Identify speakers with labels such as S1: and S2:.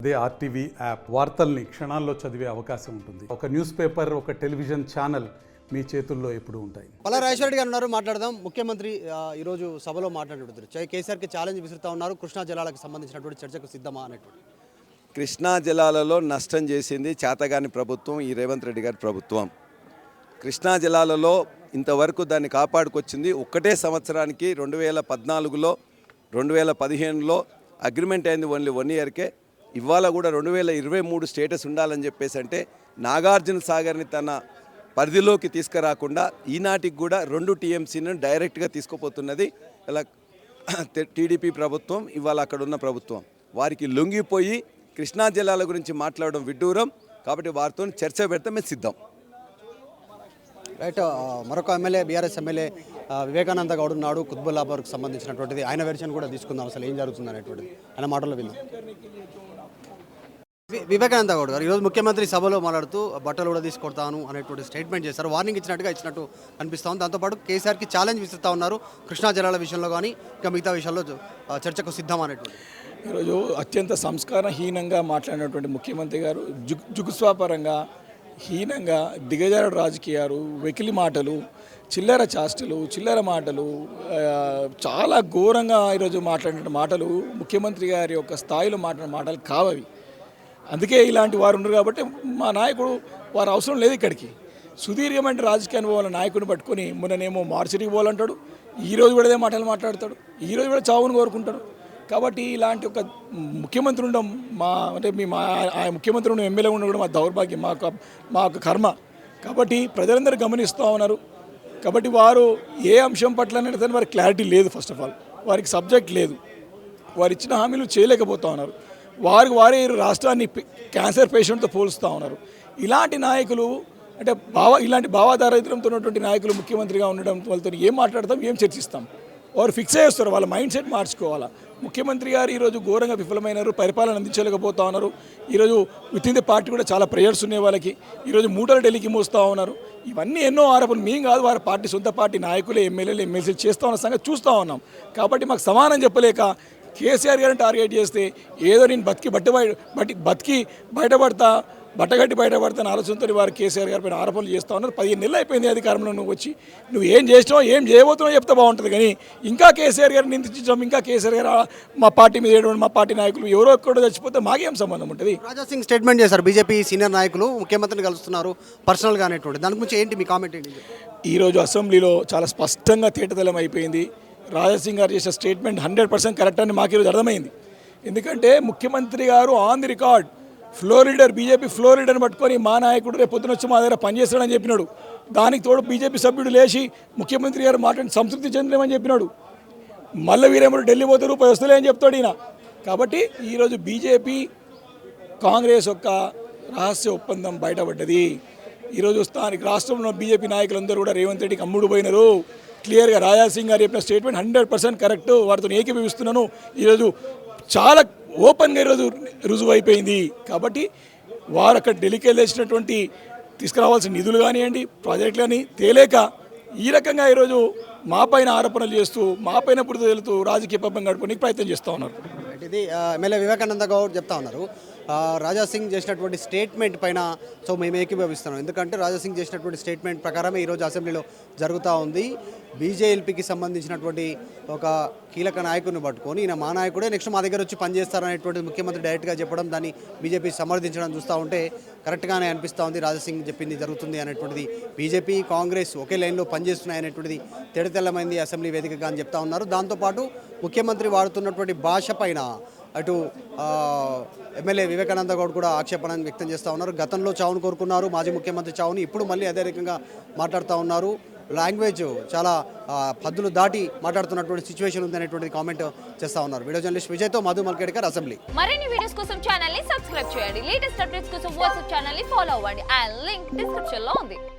S1: అదే RTV app వార్తల్ని క్షణాల్లో చదివే అవకాశం ఉంటుంది. ఒక న్యూస్ పేపర్, ఒక టెలివిజన్ ఛానల్ మీ చేతుల్లో ఎప్పుడూ ఉంటాయి.
S2: పల్లా రాజేశ్వర రెడ్డి గారు ఉన్నారు, మాట్లాడదాం. ముఖ్యమంత్రి ఈరోజు సభలో మాట్లాడుతున్నారు. కేసీఆర్కి ఛాలెంజ్ విసురుతా ఉన్నారు. కృష్ణా జలాలకు సంబంధించినటువంటి చర్చకు సిద్ధమా అనేటువంటి.
S3: కృష్ణా జలాలలో నష్టం చేసింది చేతగాని ప్రభుత్వం, ఈ రేవంత్ రెడ్డి గారి ప్రభుత్వం. కృష్ణా జలాలలో ఇంతవరకు దాన్ని కాపాడుకొచ్చింది ఒక్కటే సంవత్సరానికి 2014లో 2015లో అగ్రిమెంట్ అయింది ఓన్లీ 1 ఇయర్కే. ఇవాళ కూడా 2023 స్టేటస్ ఉండాలని చెప్పేసి అంటే నాగార్జున సాగర్ని తన పరిధిలోకి తీసుకురాకుండా ఈనాటికి కూడా 2 టీఎంసీని డైరెక్ట్గా తీసుకుపోతున్నది ఇలా టీడీపీ ప్రభుత్వం. ఇవాళ అక్కడ ఉన్న ప్రభుత్వం వారికి లొంగిపోయి కృష్ణా జలాల గురించి మాట్లాడడం విడ్డూరం. కాబట్టి వారితో చర్చ పెడితే మేము సిద్ధం.
S2: రైట్. మరొక MLA, BRS MLA Vivekananda Goud ఉన్నాడు. కుత్బుల్లాపూర్కి సంబంధించినటువంటిది ఆయన వెర్షన్ కూడా తీసుకుందాం, అసలు ఏం జరుగుతుంది అనేటువంటిది ఆయన మాటల్లో విన్నాం. వివేకానంద గౌడ్ గారు ఈరోజు ముఖ్యమంత్రి సభలో మాట్లాడుతూ బట్టలు కూడా తీసుకొడతాను అనేటువంటి స్టేట్మెంట్ చేశారు. వార్నింగ్ ఇచ్చినట్టు కనిపిస్తా ఉంది. దాంతోపాటు కేసీఆర్కి ఛాలెంజ్ విసురుతా ఉన్నారు. కృష్ణా జలాల విషయంలో కానీ ఇంకా మిగతా విషయాల్లో చర్చకు సిద్ధం అనేటువంటి.
S4: ఈరోజు అత్యంత సంస్కారహీనంగా మాట్లాడినటువంటి ముఖ్యమంత్రి గారు జుగుస్వాపరంగా హీనంగా దిగజారుడు రాజకీయాలు, వెకిలి మాటలు, చిల్లర చాష్టలు, చిల్లర మాటలు, చాలా ఘోరంగా ఈరోజు మాట్లాడిన మాటలు ముఖ్యమంత్రి గారి యొక్క స్థాయిలో మాట్లాడిన మాటలు కావవి. అందుకే ఇలాంటి వారు ఉన్నారు కాబట్టి మా నాయకుడు వారు అవసరం లేదు ఇక్కడికి. సుదీర్ఘమైన రాజకీయ అనుభవాల నాయకుడిని పట్టుకొని మొన్ననేమో మార్చరికి పోవాలంటాడు, ఈరోజు కూడా అదే మాటలు మాట్లాడతాడు, ఈరోజు కూడా చావును కోరుకుంటాడు. కాబట్టి ఇలాంటి ఒక ముఖ్యమంత్రి ఉండడం ఆ ముఖ్యమంత్రి ఉన్న ఎమ్మెల్యే ఉండడం కూడా మా దౌర్భాగ్యం, మా కర్మ. కాబట్టి ప్రజలందరూ గమనిస్తూ ఉన్నారు. కాబట్టి వారు ఏ అంశం పట్ల అనేది వారికి క్లారిటీ లేదు. ఫస్ట్ ఆఫ్ ఆల్ వారికి సబ్జెక్ట్ లేదు. వారు ఇచ్చిన హామీలు చేయలేకపోతూ ఉన్నారు. వారే రాష్ట్రాన్ని క్యాన్సర్ పేషెంట్తో పోలుస్తూ ఉన్నారు. ఇలాంటి నాయకులు అంటే ఇలాంటి భావాధారిత్రంతో ఉన్నటువంటి నాయకులు ముఖ్యమంత్రిగా ఉండడం వాళ్ళతో ఏం మాట్లాడతాం, ఏం చర్చిస్తాం? వారు ఫిక్స్ చేస్తారు, వాళ్ళ మైండ్ సెట్ మార్చుకోవాలా. ముఖ్యమంత్రి గారు ఈరోజు ఘోరంగా విఫలమైనారు, పరిపాలన అందించలేకపోతా ఉన్నారు. ఈరోజు విత్ ఇన్ ది పార్టీ కూడా చాలా ప్రేయర్స్ ఉన్నాయి వాళ్ళకి. ఈరోజు మూటలు ఢిల్లీకి మోస్తూ ఉన్నారు. ఇవన్నీ ఎన్నో ఆరోపణలు. మేము కాదు, వారి పార్టీ సొంత పార్టీ నాయకులే, ఎమ్మెల్యేలు, ఎమ్మెల్సీలు చేస్తూ ఉన్న సంగతి చూస్తూ ఉన్నాం. కాబట్టి మాకు సమానం చెప్పలేక కేసీఆర్ గారిని టార్గెట్ చేస్తే ఏదో నేను బతికి బట్టగట్టి బయటపడతాను ఆలోచనతో వారు కేసీఆర్ గారి పైన ఆరోపణలు చేస్తూ ఉన్నారు. 15 నెలలు అయిపోయింది అధికారంలో నువ్వు వచ్చి. నువ్వు ఏం చేసినావు, ఏం చేయబోతున్నావు చెప్తే బాగుంటుంది. కానీ ఇంకా కేసీఆర్ గారిని నిందించడం, ఇంకా కేసీఆర్ గారు మా పార్టీ మీద వేయడం, మా పార్టీ నాయకులు ఎవరో ఒక్కడో చచ్చిపోతే మాకేం సంబంధం ఉంటుంది?
S2: రాజాసింగ్ స్టేట్మెంట్ చేశారు. బీజేపీ సీనియర్ నాయకులు ముఖ్యమంత్రిని కలుస్తున్నారు పర్సనల్గా అనేటువంటి దాని గురించి ఏంటి మీ కామెంట్ ఏంటి?
S4: ఈరోజు అసెంబ్లీలో చాలా స్పష్టంగా తేటతెల్లం అయిపోయింది. రాజాసింగ్ గారు చేసిన స్టేట్మెంట్ 100% కరెక్ట్ అని మాకు ఈరోజు అర్థమైంది. ఎందుకంటే ముఖ్యమంత్రి గారు on the record BJP floor లీడర్ని పట్టుకొని మా నాయకుడు రేపు పొద్దున వచ్చి మా దగ్గర పనిచేస్తాడని చెప్పినాడు. దానికి తోడు బీజేపీ సభ్యుడు లేచి ముఖ్యమంత్రి గారు మాట్లాడి సంతృప్తి చెందలేమని చెప్పినాడు. మళ్ళీ వీరేమో ఢిల్లీ పోతే రూపాయి వస్తలే అని చెప్తాడు ఈయన. కాబట్టి ఈరోజు బీజేపీ కాంగ్రెస్ యొక్క రహస్య ఒప్పందం బయటపడ్డది. ఈరోజు స్థానిక రాష్ట్రంలో బీజేపీ నాయకులందరూ కూడా రేవంత్ రెడ్డికి అమ్ముడు పోయినారు. క్లియర్గా రాజాసింగ్ గారు చెప్పిన స్టేట్మెంట్ 100% కరెక్ట్. వారితో ఏకీభవిస్తున్నాను. ఈరోజు చాలా ఓపెన్గా ఈరోజు రుజువు అయిపోయింది. కాబట్టి వారు అక్కడ ఢిల్లీకి వెళ్ళేసినటువంటి తీసుకురావాల్సిన నిధులు కానివ్వండి, ప్రాజెక్టులు కానీ తేలేక ఈ రకంగా ఈరోజు మా పైన ఆరోపణలు చేస్తూ మా పైన పుడుతూ వెళుతూ రాజకీయ పబ్బం గడుపుకోవడానికి ప్రయత్నం చేస్తూ ఉన్నారు.
S2: ఇది ఎమ్మెల్యే వివేకానంద గౌడ్ చెప్తా ఉన్నారు. రాజాసింగ్ చేసినటువంటి స్టేట్మెంట్ పైన మేము ఏకీభవిస్తున్నాం. ఎందుకంటే రాజాసింగ్ చేసినటువంటి స్టేట్మెంట్ ప్రకారమే ఈరోజు అసెంబ్లీలో జరుగుతూ ఉంది. బీజేఎల్పీకి సంబంధించినటువంటి ఒక కీలక నాయకుడిని పట్టుకొని ఈయన మా నాయకుడే నెక్స్ట్ మా దగ్గర వచ్చి పనిచేస్తారనేటువంటి ముఖ్యమంత్రి డైరెక్ట్గా చెప్పడం, దాన్ని బీజేపీ సమర్థించడం చూస్తూ ఉంటే కరెక్ట్గానే అనిపిస్తూ ఉంది. రాజాసింగ్ చెప్పింది జరుగుతుంది అనేటువంటిది. బీజేపీ కాంగ్రెస్ ఒకే లైన్లో పనిచేస్తున్నాయి అనేటువంటిది తేడతెల్లమైంది అసెంబ్లీ వేదికగా అని చెప్తా ఉన్నారు. దాంతోపాటు ముఖ్యమంత్రి వాడుతున్నటువంటి భాష పైన అటు ఎమ్మెల్యే వివేకానంద గౌడ్ కూడా ఆక్షేపణను వ్యక్తం చేస్తూ ఉన్నారు. గతంలో చావును కోరుకున్నారు, మాజీ ముఖ్యమంత్రి చావుని, ఇప్పుడు మళ్ళీ అదే రకంగా మాట్లాడుతూ ఉన్నారు. లాంగ్వేజ్ చాలా హద్దులు దాటి మాట్లాడుతున్నటువంటి సిచ్యువేషన్ ఉంది అనేటువంటి కామెంట్ చేస్తూ ఉన్నారు. వీడియో జర్నలిస్ట్ విజయ్తో మధు మల్కేడ్కర్, అసెంబ్లీ.
S5: మరిన్ని వీడియోస్ కోసం ఛానల్ ని సబ్స్క్రైబ్ చేయండి. లేటెస్ట్ అప్డేట్స్ కోసం వాట్సాప్ ఛానల్ ని ఫాలో అవ్వండి. ఆ లింక్ డిస్క్రిప్షన్ లో ఉంది.